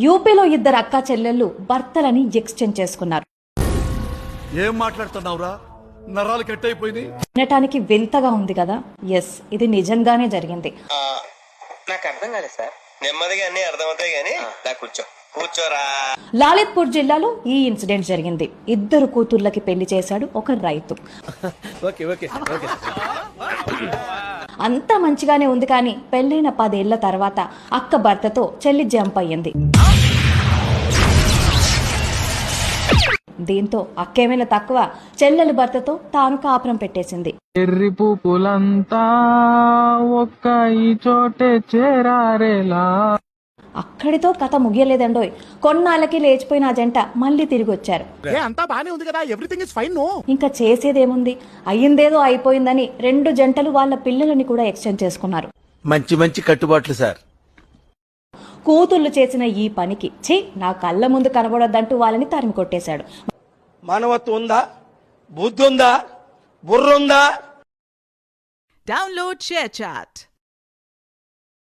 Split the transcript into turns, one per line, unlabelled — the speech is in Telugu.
యూపీలో ఇద్దరు అక్కా చెల్లెళ్ళు భర్తలని ఎక్స్చేంజ్ చేసుకున్నారు.
ఏం మాట్లాడుతున్నావురా, నరాలు కట్ అయిపోయింది.
వినటానికి వింతగా ఉంది కదా. ఎస్, ఇది నిజంగానే జరిగింది.
నాకు అర్థం కాలేదు సార్. నెమ్మదిగా అన్ని అర్థమవుతాయి కానీ కూర్చోరా.
లాలిత్పూర్ జిల్లాలో ఈ ఇన్సిడెంట్ జరిగింది. ఇద్దరు కూతుర్లకి పెళ్లి చేశాడు ఒక రైతు. అంతా మంచిగానే ఉంది కానీ పెళ్లైన 10 ఏళ్ల తర్వాత అక్క భర్తతో చెల్లి జంప్ అయ్యింది. దీంతో అక్కేమైనా తక్కువ, చెల్లెలు భర్తతో తాను కాపురం పెట్టేసింది.
ఎర్రి పూపులంతా ఒక్క ఈ చోటే చేరారేలా.
అక్కడితో కథ ముగియలేదండోయ్. కొన్నాళ్ళకి లేచిపోయిన ఆ జంట మళ్ళీ తిరిగి వచ్చారు. ఇంకా చేసేదేముంది, అయ్యిందేదో అయిపోయిందని 2 జంటలు వాళ్ళ పిల్లలని కూడా ఎక్స్చేంజ్ చేసుకున్నారు.
మంచి కట్టుబాట్లు సార్.
కూతుళ్లు చేసిన ఈ పనికి నా కళ్ళ ముందు కనబడొద్దంటూ వాళ్ళని తరిమి కొట్టేశాడు.
మానవత్వం ఉందా, బుద్ధి ఉందా, బుర్ర ఉందా?
Download ShareChat.